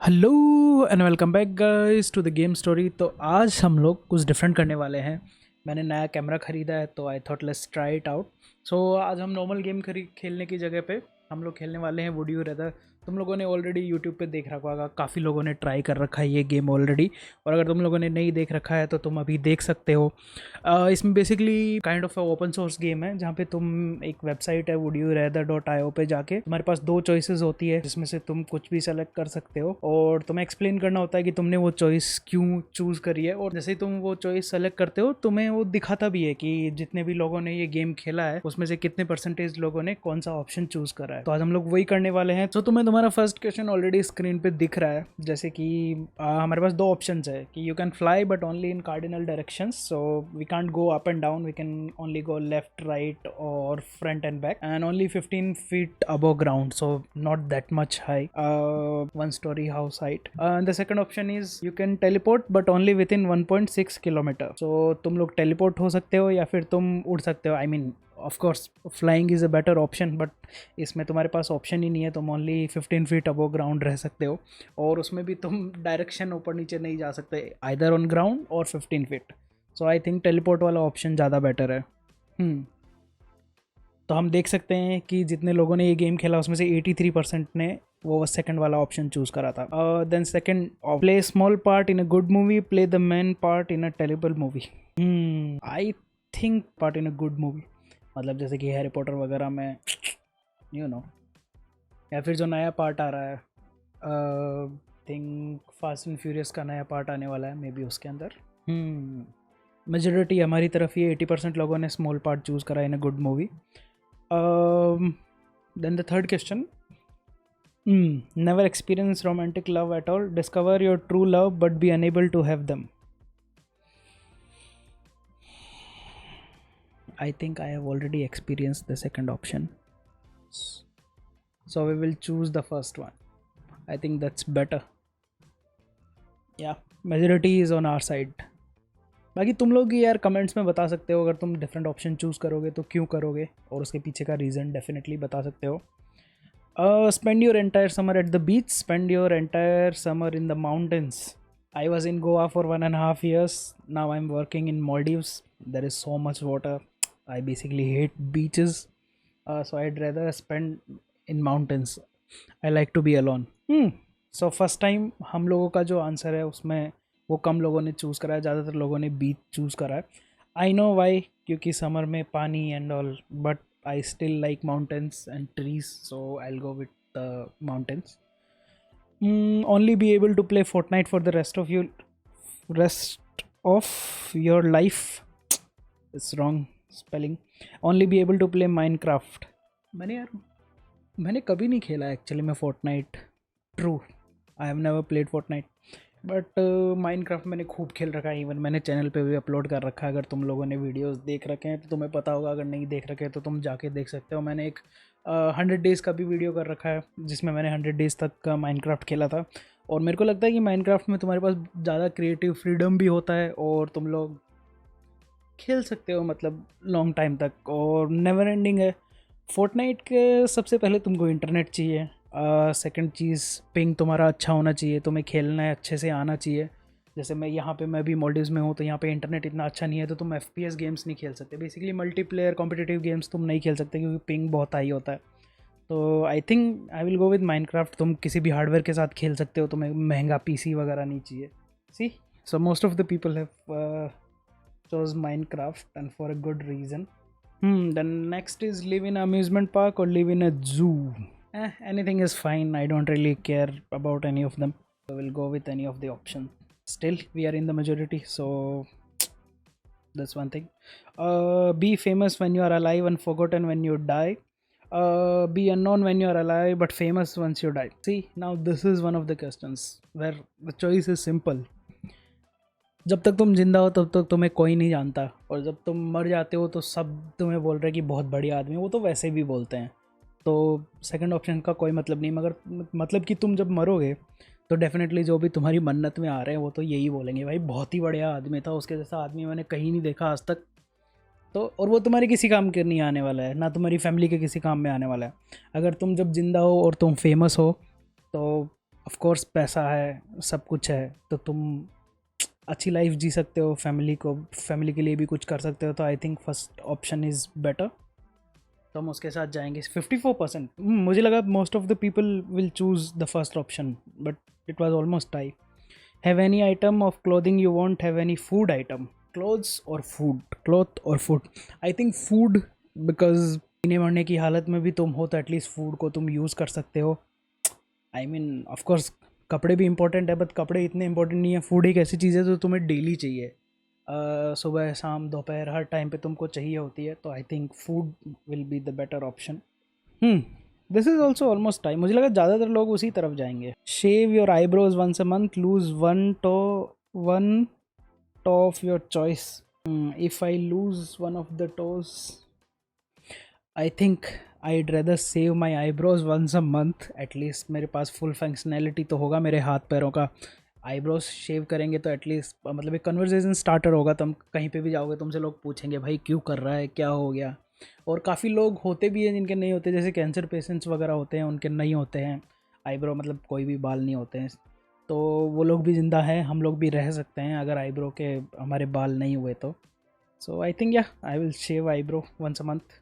Hello and welcome back guys to the game story. तो आज हम लोग कुछ डिफरेंट करने वाले हैं। मैंने नया कैमरा ख़रीदा है तो I thought let's try it out. So आज हम नॉर्मल गेम खेलने की जगह पे हम लोग खेलने वाले हैं वुड यू रेदर। तुम लोगों ने ऑलरेडी यूट्यूब पे देख रखा होगा, काफ़ी लोगों ने ट्राई कर रखा है ये गेम ऑलरेडी। और अगर तुम लोगों ने नहीं देख रखा है तो तुम अभी देख सकते हो। इसमें basically kind of open source game है जहाँ पे तुम एक वेबसाइट है woodyourrather.io पे जाके तुम्हारे पास दो चॉइसेस होती है जिसमें से तुम कुछ भी सेलेक्ट कर सकते हो और तुम्हें एक्सप्लेन करना होता है कि तुमने वो चॉइस क्यों चूज़ करी है। और जैसे ही तुम वो चॉइस सेलेक्ट करते हो तुम्हें वो दिखाता भी है कि जितने भी लोगों ने ये गेम खेला है उसमें से कितने परसेंटेज लोगों ने कौन सा ऑप्शन चूज करा है। तो आज हम लोग वही करने वाले हैं। तो तुम्हें तुम्हारा फर्स्ट क्वेश्चन ऑलरेडी स्क्रीन पे दिख रहा है। जैसे कि हमारे पास दो ऑप्शंस है कि you can fly but only in cardinal directions, so we can't go up and down, we can only go left right और front and back and only 15 feet above ground, so not that much high, one story house height. And the second option is you can teleport but only within 1.6 kilometer, so तुम लोग teleport हो सकते हो या फिर तुम उड़ सकते हो। I mean of course flying is a better option, but इसमें तुम्हारे पास ऑप्शन ही नहीं है। तुम ओनली 15 feet अबव ग्राउंड रह सकते हो और उसमें भी तुम डायरेक्शन ऊपर नीचे नहीं जा सकते, आइदर ऑन ग्राउंड और 15 feet। So I think teleport वाला ऑप्शन ज़्यादा बेटर है। तो हम देख सकते हैं कि जितने लोगों ने ये गेम खेला उसमें से 83% ने वो सेकंड वाला ऑप्शन चूज करा था। Then second, play small part in a good movie, play the main part in a terrible movie. I think part in a good movie, मतलब जैसे कि हैरी पॉटर वगैरह में यू नो, या फिर जो नया पार्ट आ रहा है, थिंक फास्ट एंड फ्यूरियस का नया पार्ट आने वाला है, मे बी उसके अंदर मेजोरिटी हमारी तरफ ये 80% लोगों ने स्मॉल पार्ट चूज़ करा in a good movie. Then the third question, never experience romantic love at all, discover your true love but be unable to have them. I think I have already experienced the second option, so we will choose the first one. I think that's better. Yeah, majority is on our side. बाकी तुम लोग यार comments में बता सकते हो अगर तुम डिफरेंट ऑप्शन चूज़ करोगे तो क्यों करोगे और उसके पीछे का रीज़न डेफिनेटली बता सकते हो। Spend your entire summer at the beach, spend your entire summer in the mountains. I was in Goa for 1.5 years. Now I'm working in Maldives. There is so much water. I basically hate beaches. So I'd rather spend in mountains. I like to be alone. So first time हम लोगों का जो answer है उसमें वो कम लोगों ने choose करा है, ज़्यादातर लोगों ने बीच चूज़ करा है। आई नो वाई, क्योंकि समर में पानी and all, but I still like mountains and trees, so I'll go with the mountains. Only be able to play Fortnite for the rest of your life. It's wrong spelling. Only be able to play Minecraft. मैंने कभी नहीं खेला actually में Fortnite. True, I have never played Fortnite. But Minecraft मैंने खूब खेल रखा है, इवन मैंने चैनल पे भी अपलोड कर रखा है। अगर तुम लोगों ने वीडियोस देख रखे हैं तो तुम्हें पता होगा, अगर नहीं देख रखे हैं तो तुम जाके देख सकते हो। मैंने एक 100 डेज़ का भी वीडियो कर रखा है जिसमें मैंने 100 डेज़ तक का माइनक्राफ्ट खेला था। और मेरे को लगता है कि माइनक्राफ्ट में तुम्हारे पास ज़्यादा क्रिएटिव फ्रीडम भी होता है और तुम लोग खेल सकते हो मतलब लॉन्ग टाइम तक, और नेवर एंडिंग है। फोर्टनाइट के सबसे पहले तुमको इंटरनेट चाहिए, सेकंड चीज़ पिंग तुम्हारा अच्छा होना चाहिए, तुम्हें खेलना है अच्छे से आना चाहिए। जैसे मैं भी मॉलडीव्स में हूँ तो यहाँ पे इंटरनेट इतना अच्छा नहीं है तो तुम FPS गेम्स नहीं खेल सकते, बेसिकली मल्टीप्लेयर कॉम्पिटिटिव गेम्स तुम नहीं खेल सकते क्योंकि पिंग बहुत हाई होता है। तो I think I will go with Minecraft. तुम किसी भी हार्डवेयर के साथ खेल सकते हो, तुम्हें महंगा PC वगैरह नहीं चाहिए। See, so most of the people have chose Minecraft and for a good reason. Then next is live in amusement park or live in a zoo. Anything is fine. I don't really care about any of them. I will go with any of the options. Still, we are in the majority, so that's one thing. Be famous when you are alive and forgotten when you die. Be unknown when you are alive but famous once you die. See, now this is one of the questions where the choice is simple. जब तक तुम जिंदा हो तब तक तुम्हें कोई नहीं जानता, और जब तुम मर जाते हो तो सब तुम्हें बोल रहे हैं कि बहुत बढ़िया आदमी, वो तो वैसे भी बोलते हैं। तो सेकंड ऑप्शन का कोई मतलब नहीं, मगर मतलब कि तुम जब मरोगे तो डेफिनेटली जो भी तुम्हारी मन्नत में आ रहे हैं वो तो यही बोलेंगे, भाई बहुत ही बढ़िया आदमी था, उसके जैसा आदमी मैंने कहीं नहीं देखा आज तक। तो और वो तुम्हारे किसी काम के नहीं आने वाला है, ना तुम्हारी फैमिली के किसी काम में आने वाला है। अगर तुम जब जिंदा हो और तुम फेमस हो तो ऑफ कोर्स पैसा है, सब कुछ है, तो तुम अच्छी लाइफ जी सकते हो, फैमिली के लिए भी कुछ कर सकते हो, तो I think first option is better. तो हम उसके साथ जाएंगे। 54%। मुझे लगा most of the people will choose the first option, but it was almost tie. Have any item of clothing you want, have any food item. Clothes और food, cloth और food. I think food, because पीने मरने की हालत में भी तुम हो तो एटलीस्ट फूड को तुम यूज़ कर सकते हो। आई मीन ऑफ कोर्स कपड़े भी इंपॉर्टेंट है, बट कपड़े इतने इंपॉर्टेंट नहीं है। फूड एक ऐसी चीज़ है जो तुम्हें डेली चाहिए, सुबह शाम दोपहर हर टाइम पे तुमको चाहिए होती है, तो I think food will be the better option. This is also almost time. मुझे लगा ज़्यादातर लोग उसी तरफ जाएंगे। Shave your eyebrows once a month, lose one toe of your choice. If I lose one of the toes, I think I'd rather save my eyebrows once a month. At least मेरे पास full functionality तो होगा मेरे हाथ पैरों का। Eyebrows शेव करेंगे तो एटलीस्ट मतलब एक कन्वर्जेसन स्टार्टर होगा। तुम कहीं पे भी जाओगे तुमसे लोग पूछेंगे भाई क्यों कर रहा है, क्या हो गया। और काफ़ी लोग होते भी हैं जिनके नहीं होते, जैसे कैंसर पेशेंट्स वगैरह होते हैं, उनके नहीं होते हैं आईब्रो, मतलब कोई भी बाल नहीं होते हैं, तो वो लोग भी ज़िंदा हैं, हम लोग भी रह सकते हैं अगर आईब्रो के हमारे बाल नहीं हुए तो। सो आई थिंक या I will shave eyebrow once a month.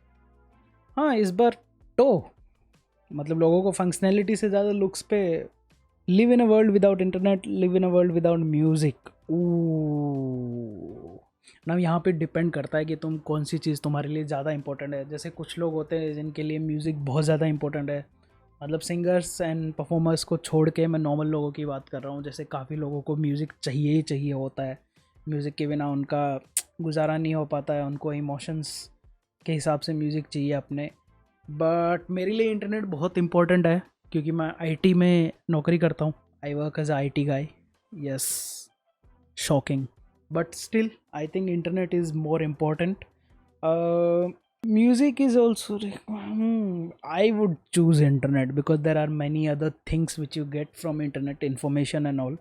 हाँ इस बार तो मतलब लोगों को फंक्शनैलिटी से ज़्यादा लुक्स पे। Live in a world without internet, live in a world without music. ना यहाँ पे डिपेंड करता है कि तुम कौन सी चीज़ तुम्हारे लिए ज़्यादा इंपॉर्टेंट है। जैसे कुछ लोग होते हैं जिनके लिए म्यूज़िक बहुत ज़्यादा इंपॉर्टेंट है, मतलब सिंगर्स एंड परफॉर्मर्स को छोड़ के मैं नॉर्मल लोगों की बात कर रहा हूँ। जैसे काफ़ी लोगों को म्यूज़िक चाहिए ही चाहिए होता है, म्यूज़िक के बिना उनका गुजारा नहीं हो पाता है, उनको इमोशंस के हिसाब से म्यूज़िक चाहिए अपने। बट मेरे लिए इंटरनेट बहुत इंपॉर्टेंट है क्योंकि मैं आईटी में नौकरी करता हूँ। I work as IT guy. Yes, shocking, but still I think internet is more important. Music is also I would choose internet because there are many other things which you get from internet, information and all.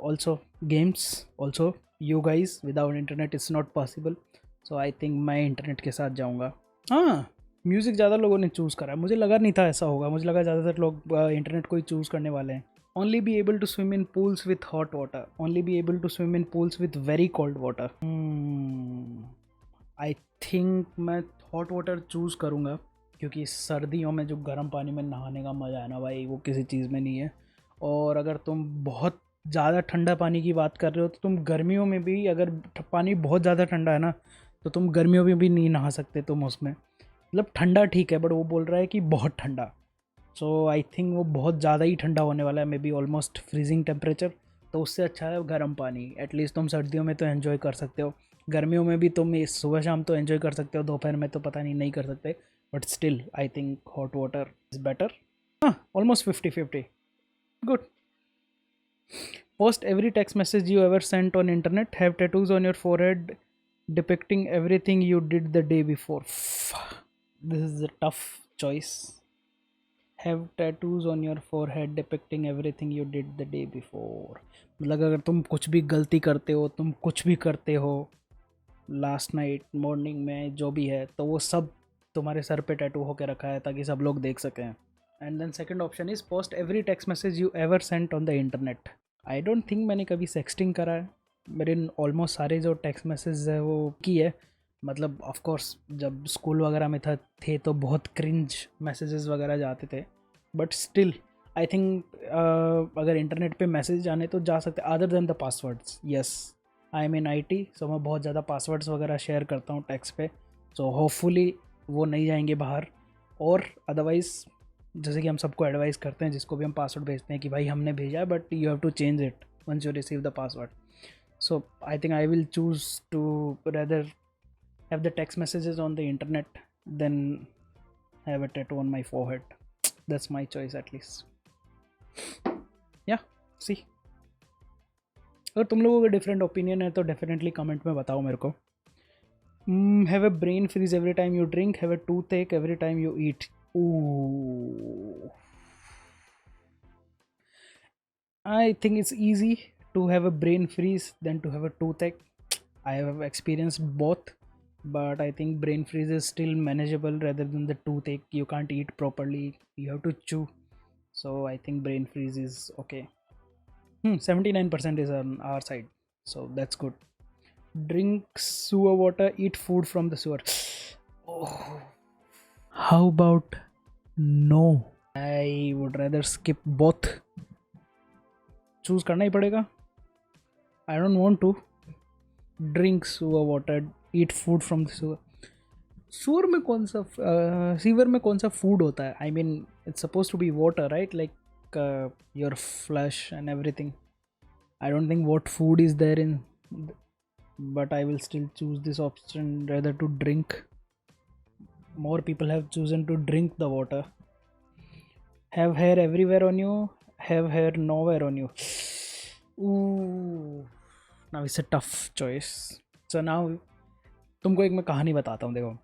Also games also, you guys, without internet it's not possible. So I think मैं internet के साथ जाऊँगा। हाँ, music ज़्यादा लोगों ने choose करा, मुझे लगा नहीं था ऐसा होगा, मुझे लगा ज़्यादातर लोग इंटरनेट को ही चूज़ करने वाले हैं। Only be able to swim in pools with hot water, only be able to swim in pools with very cold water. I think मैं हॉट वाटर चूज़ करूँगा क्योंकि सर्दियों में जो गर्म पानी में नहाने का मज़ा है ना भाई, वो किसी चीज़ में नहीं है। और अगर तुम बहुत ज़्यादा ठंडा पानी की बात कर रहे हो तो तुम गर्मियों में भी, अगर पानी बहुत ज़्यादा ठंडा है ना, तो तुम गर्मियों में भी नहीं नहा सकते तुम उसमें। मतलब ठंडा ठीक है, बट वो बोल रहा है कि बहुत ठंडा। सो आई थिंक वो बहुत ज़्यादा ही ठंडा होने वाला है, may be almost freezing temperature. तो उससे अच्छा है गर्म पानी। एटलीस्ट तुम सर्दियों में तो एंजॉय कर सकते हो, गर्मियों में भी तुम इस सुबह शाम तो एंजॉय कर सकते हो, दोपहर में तो पता नहीं कर सकते। But still I think hot water is better. हाँ, almost 50-50। Good. Post every text message you ever sent on internet, have tattoos on your forehead depicting everything you did the day before. This is a tough choice. Have tattoos on your forehead depicting everything you did the day before, मतलब अगर तुम कुछ भी गलती करते हो, तुम कुछ भी करते हो लास्ट नाइट मॉर्निंग में जो भी है, तो वो सब तुम्हारे सर पे टैटू होके रखा है ताकि सब लोग देख सकें। And then second option is post every text message you ever sent on the internet. I don't think मैंने कभी सेक्सटिंग करा है। मेरे ऑलमोस्ट सारे जो टेक्स्ट मैसेज है वो की है। मतलब ऑफ कोर्स जब स्कूल वगैरह में थे तो बहुत क्रिंज मैसेजेस वगैरह जाते थे, बट स्टिल आई थिंक अगर इंटरनेट पे मैसेज जाने तो जा सकते, other than the passwords. Yes, I am in IT, सो मैं बहुत ज़्यादा पासवर्ड्स वगैरह शेयर करता हूँ टेक्स्ट पे, सो होपफुली वो नहीं जाएंगे बाहर। और अदरवाइज़ जैसे कि हम सबको एडवाइस करते हैं, जिसको भी हम पासवर्ड भेजते हैं कि भाई हमने भेजा है but you have to change it once you receive the password. So I think I will choose to rather have the text messages on the internet than have a tattoo on my forehead. That's my choice at least. Yeah, see, अगर तुम लोगों का different opinion है तो definitely comment में बताओ मेरे को। Have a brain freeze every time you drink, have a toothache every time you eat. I think it's easy to have a brain freeze than to have a toothache. I have experienced both, but I think brain freeze is still manageable rather than the toothache. You can't eat properly, you have to chew. So I think brain freeze is okay. 79% is on our side, so that's good. Drink sewer water, eat food from the sewer. Oh, how about no? I would rather skip both. Choose करना ही पड़ेगा. I don't want to drink sewer water, eat food from the sewer. Sewer में कौन सा sewer में कौन सा food होता है? I mean it's suppose to be water, right? Like your flush and everything. I don't think what food is there in, but I will still choose this option rather to drink. More people have chosen to drink the water. Have hair everywhere on you, have hair nowhere on you. Ooh, now it's a tough choice. So now तुमको एक मैं कहानी बताता हूँ. देखो,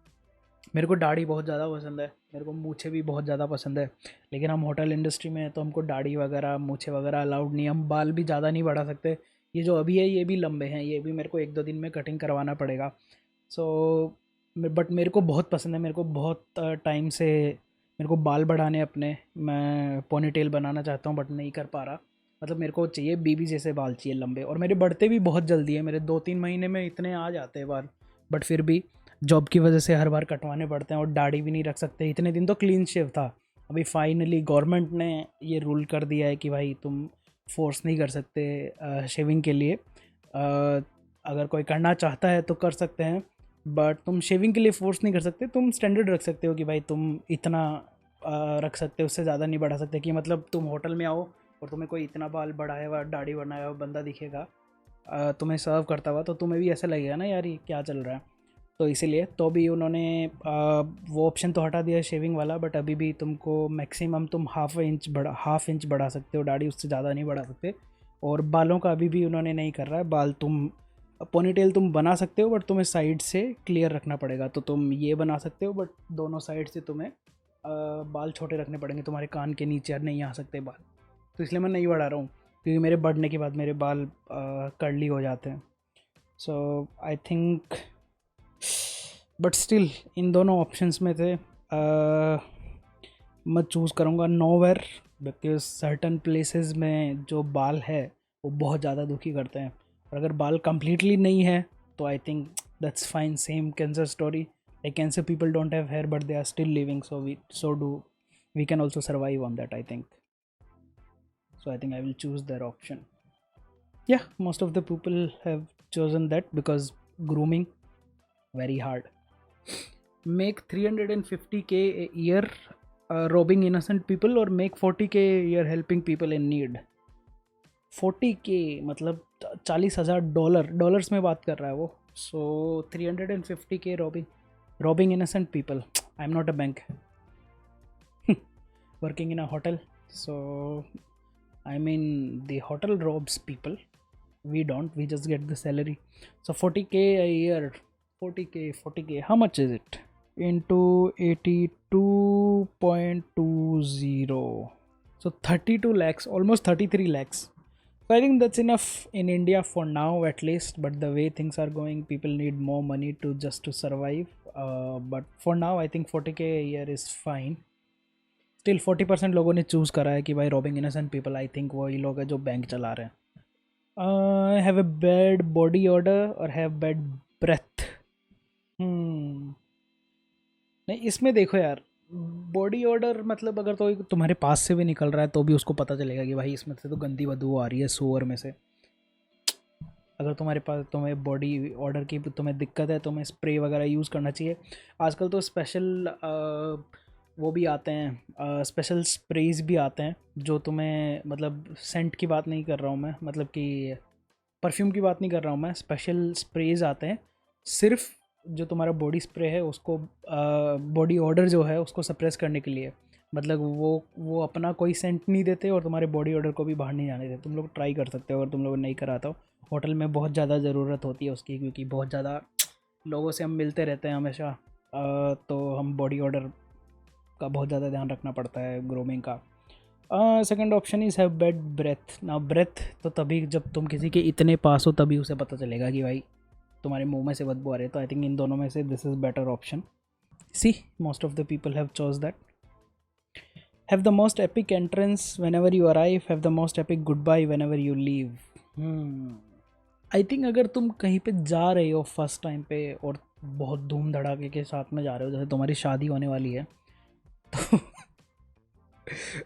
मेरे को दाढ़ी बहुत ज़्यादा पसंद है, मेरे को मूछें भी बहुत ज़्यादा पसंद है, लेकिन हम होटल इंडस्ट्री में हैं तो हमको दाढ़ी वगैरह मूछें वगैरह अलाउड नहीं. हम बाल भी ज़्यादा नहीं बढ़ा सकते. ये जो अभी है ये भी लंबे हैं, ये भी मेरे को 1-2 दिन में कटिंग करवाना पड़ेगा. सो बट मेरे को बहुत पसंद है. मेरे को बहुत टाइम से मेरे को बाल बढ़ाने अपने. मैं पोनीटेल बनाना चाहता हूँ बट नहीं कर पा रहा. मतलब मेरे को चाहिए बीबी जैसे बाल चाहिए लंबे, और मेरे बढ़ते भी बहुत जल्दी है. मेरे 2-3 महीने में इतने आ जाते हैं बाल, बट फिर भी जॉब की वजह से हर बार कटवाने पड़ते हैं और दाढ़ी भी नहीं रख सकते. इतने दिन तो क्लीन शेव था. अभी फाइनली गवर्नमेंट ने ये रूल कर दिया है कि भाई तुम फोर्स नहीं कर सकते शेविंग के लिए. अगर कोई करना चाहता है तो कर सकते हैं, बट तुम शेविंग के लिए फोर्स नहीं कर सकते. तुम स्टैंडर्ड रख सकते हो कि भाई तुम इतना रख सकते हो, उससे ज़्यादा नहीं बढ़ा सकते. कि मतलब तुम होटल में आओ और तुम्हें कोई इतना बाल बढ़ाया हुआ दाढ़ी बनाया हुआ बंदा दिखेगा तुम्हें सर्व करता हुआ, तो तुम्हें भी ऐसा लगेगा ना यार ये क्या चल रहा है. तो इसीलिए तो भी उन्होंने वो ऑप्शन तो हटा दिया शेविंग वाला, बट अभी भी तुमको मैक्सिमम तुम हाफ इंच बढ़ा सकते हो दाढ़ी, उससे ज़्यादा नहीं बढ़ा सकते. और बालों का अभी भी उन्होंने नहीं कर रहा है. बाल तुम पोनीटेल तुम बना सकते हो बट तुम्हें साइड से क्लियर रखना पड़ेगा. तो तुम ये बना सकते हो बट दोनों साइड से तुम्हें बाल छोटे रखने पड़ेंगे. तुम्हारे कान के नीचे नहीं आ सकते बाल. तो इसलिए मैं नहीं बढ़ा रहा हूँ, क्योंकि मेरे बढ़ने के बाद मेरे बाल कर्ली हो जाते हैं. So I think, but still इन दोनों ऑप्शंस में थे मैं चूज़ करूँगा नोवेयर, बिकॉज सर्टन प्लेसेस में जो बाल है वो बहुत ज़्यादा दुखी करते हैं. और अगर बाल कम्प्लीटली नहीं है तो I think that's fine. Same cancer story, like cancer people don't have hair but they are still living, so we can also survive on that I think. So I think I will choose their option. Yeah, most of the people have chosen that because grooming very hard. Make 350k a year robbing innocent people, or make 40k a year helping people in need. 40k मतलब $40,000 में बात कर रहा है वो. So 350k robbing innocent people. I'm not a bank working in a hotel, so I mean the hotel robs people, we don't, we just get the salary. So 40k a year, 40k, how much is it into 82.20, so 32 lakhs, almost 33 lakhs. So I think that's enough in India for now at least, but the way things are going people need more money to just to survive. But for now I think 40k a year is fine. Still 40% लोगों ने choose करा है कि भाई robbing innocent people. I think वही लोग हैं जो बैंक चला रहे हैं. Have a bad body order और हैव बैड ब्रेथ. नहीं, इसमें देखो यार, बॉडी ऑर्डर मतलब अगर तो तुम्हारे पास से भी निकल रहा है तो भी उसको पता चलेगा कि भाई इसमें से तो गंदी बदबू आ रही है सोअर में से. अगर तुम्हारे पास तुम्हें बॉडी ऑर्डर की तुम्हें दिक्कत है, तुम्हें स्प्रे वगैरह यूज़ करना चाहिए. आजकल तो स्पेशल वो भी आते हैं, स्पेशल स्प्रेज भी आते हैं जो तुम्हें, मतलब सेंट की बात नहीं कर रहा हूँ मैं, मतलब कि परफ्यूम की बात नहीं कर रहा हूँ मैं. स्पेशल स्प्रेज आते हैं सिर्फ जो तुम्हारा बॉडी स्प्रे है उसको, बॉडी ऑर्डर जो है उसको सप्रेस करने के लिए. मतलब वो अपना कोई सेंट नहीं देते और तुम्हारे बॉडी ऑर्डर को भी बाहर नहीं जाने देते. तुम लोग ट्राई कर सकते हो अगर तुम लोग नहीं कराता हो. होटल में बहुत ज़्यादा ज़रूरत होती है उसकी, क्योंकि बहुत ज़्यादा लोगों से हम मिलते रहते हैं हमेशा. तो हम बॉडी ऑर्डर का बहुत ज़्यादा ध्यान रखना पड़ता है ग्रूमिंग का. Second option is have bad breath. ना ब्रेथ तो तभी जब तुम किसी के इतने पास हो तभी उसे पता चलेगा कि भाई तुम्हारे मुंह में से बदबू आ रही है. तो आई थिंक इन दोनों में से this is better option. See most of the people have chose that. Have the most epic entrance whenever you arrive, have the most epic goodbye whenever you leave. I think अगर तुम कहीं पे जा रहे हो first time पे और बहुत धूम धड़ाके के साथ में जा रहे हो, जैसे तुम्हारी शादी होने वाली है, तो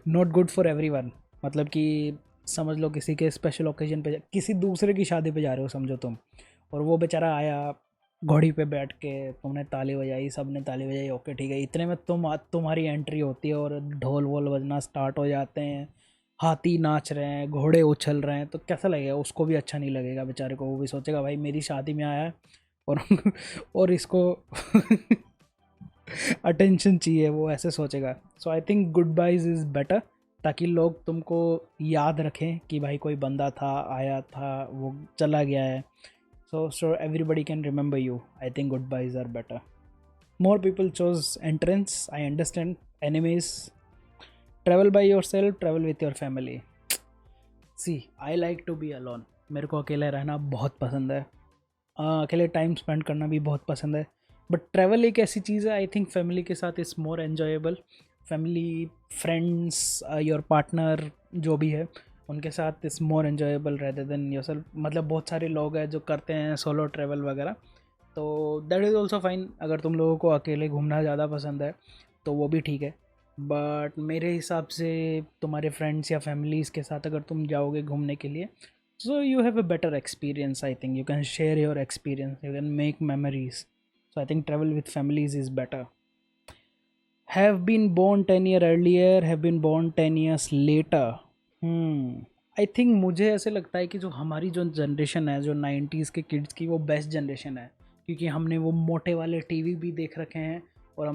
नॉट गुड फॉर एवरीवन। मतलब कि समझ लो किसी के स्पेशल ओकेजन पे, किसी दूसरे की शादी पे जा रहे हो समझो तुम, और वो बेचारा आया घोड़ी पे बैठ के, तुमने ताली बजाई, सब ने ताली बजाई, ओके ठीक है, इतने में तुम्हारी एंट्री होती है और ढोल वोल बजना स्टार्ट हो जाते हैं, हाथी नाच रहे हैं, घोड़े उछल रहे हैं, तो कैसा लगेगा? उसको भी अच्छा नहीं लगेगा बेचारे को, वो भी सोचेगा भाई मेरी शादी में आया है और और इसको अटेंशन चाहिए, वो ऐसे सोचेगा। So I think goodbyes is better, ताकि लोग तुमको याद रखें कि भाई कोई बंदा था, आया था, वो चला गया है। So everybody can remember you. I think goodbyes are better. More people chose entrance. I understand. Enemies. Travel by yourself. Travel with your family. See, I like to be alone. मेरे को अकेले रहना बहुत पसंद है, अकेले टाइम स्पेंड करना भी बहुत पसंद है। बट ट्रैवल एक ऐसी चीज़ है, आई थिंक फैमिली के साथ is more enjoyable. Family, friends, your partner जो भी है, उनके साथ is more enjoyable rather than yourself. मतलब बहुत सारे लोग हैं जो करते हैं सोलो ट्रैवल वगैरह, तो दैट इज़ ऑल्सो फाइन। अगर तुम लोगों को अकेले घूमना ज़्यादा पसंद है तो वो भी ठीक है, बट मेरे हिसाब से तुम्हारे फ्रेंड्स या फैमिलीज़ के साथ अगर तुम जाओगे घूमने के लिए, so you have a better experience. I think you can share your experience, you can make memories. So I think travel with families is better. Have been born 10 year earlier, have been born 10 years later. I think मुझे ऐसे लगता है कि जो हमारी जो generation है, जो 90s के किड्स की, वो बेस्ट जनरेशन है, क्योंकि हमने वो मोटे वाले टीवी भी देख रखे हैं, और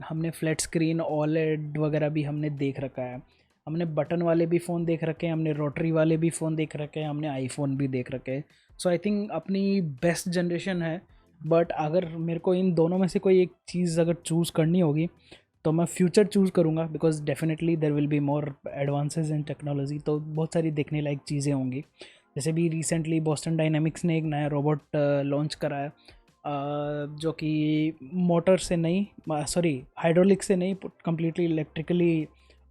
हमने फ्लैट स्क्रीन ओलेड वगैरह भी हमने देख रखा है, हमने बटन वाले भी फ़ोन देख रखे हैं, हमने रोटरी वाले भी फ़ोन देख रखे हैं, हमने आईफोन भी देख रखे हैं। सो आई थिंक अपनी बेस्ट जनरेशन है। बट अगर मेरे को इन दोनों में से कोई एक चीज़ अगर चूज़ करनी होगी तो मैं फ्यूचर चूज़ करूँगा, because definitely there will be more advances in technology, तो बहुत सारी देखने लायक चीज़ें होंगी। जैसे भी रिसेंटली बोस्टन डायनामिक्स ने एक नया रोबोट लॉन्च कराया, जो कि मोटर से नहीं, सॉरी हाइड्रोलिक से नहीं, कम्प्लीटली इलेक्ट्रिकली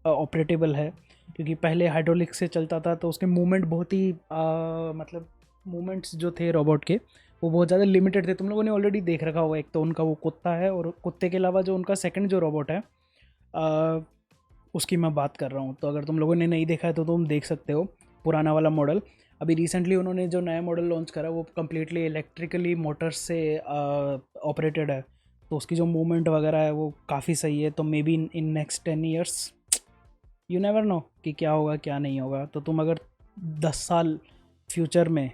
ऑपरेटेबल है। क्योंकि पहले हाइड्रोलिक से चलता था तो उसके मूवमेंट बहुत ही मतलब मूवमेंट्स जो थे रोबोट के, वो बहुत ज़्यादा लिमिटेड थे। तुम लोगों ने ऑलरेडी देख रखा होगा, एक तो उनका वो कुत्ता है, और कुत्ते के अलावा जो उनका सेकंड जो रोबोट है, उसकी मैं बात कर रहा हूँ। तो अगर तुम लोगों ने नहीं देखा है तो तुम देख सकते हो पुराना वाला मॉडल। अभी रिसेंटली उन्होंने जो नया मॉडल लॉन्च करा वो कम्प्लीटली इलेक्ट्रिकली मोटर्स से ऑपरेटेड है, तो उसकी जो मूवमेंट वगैरह है वो काफ़ी सही है। तो may be in next 10 years, you never know कि क्या होगा क्या नहीं होगा। तो तुम अगर 10 साल फ्यूचर में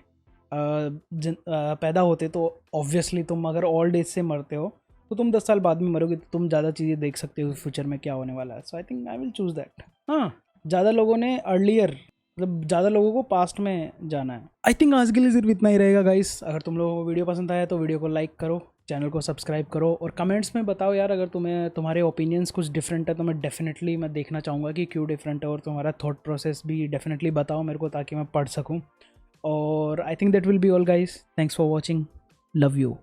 पैदा होते तो ऑब्वियसली तुम अगर ओल्ड एज से मरते हो तो तुम 10 साल बाद में मरोगे, तो तुम ज़्यादा चीज़ें देख सकते हो फ्यूचर में क्या होने वाला है। So I think I will choose that. हाँ, ज़्यादा लोगों ने अर्लियर, मतलब ज़्यादा लोगों को पास्ट में जाना है। आई थिंक आज के लिए सिर्फ इतना ही रहेगा गाइस। अगर तुम लोगों को वीडियो पसंद आया तो वीडियो को लाइक करो, चैनल को सब्सक्राइब करो, और कमेंट्स में बताओ यार, अगर तुम्हारे ओपिनियंस कुछ डिफरेंट है तो मैं देखना चाहूँगा कि क्यों डिफरेंट है, और तुम्हारा थॉट प्रोसेस भी डेफिनेटली बताओ मेरे को, ताकि मैं पढ़ सकूँ। और I think that will be all guys. Thanks for watching, love you.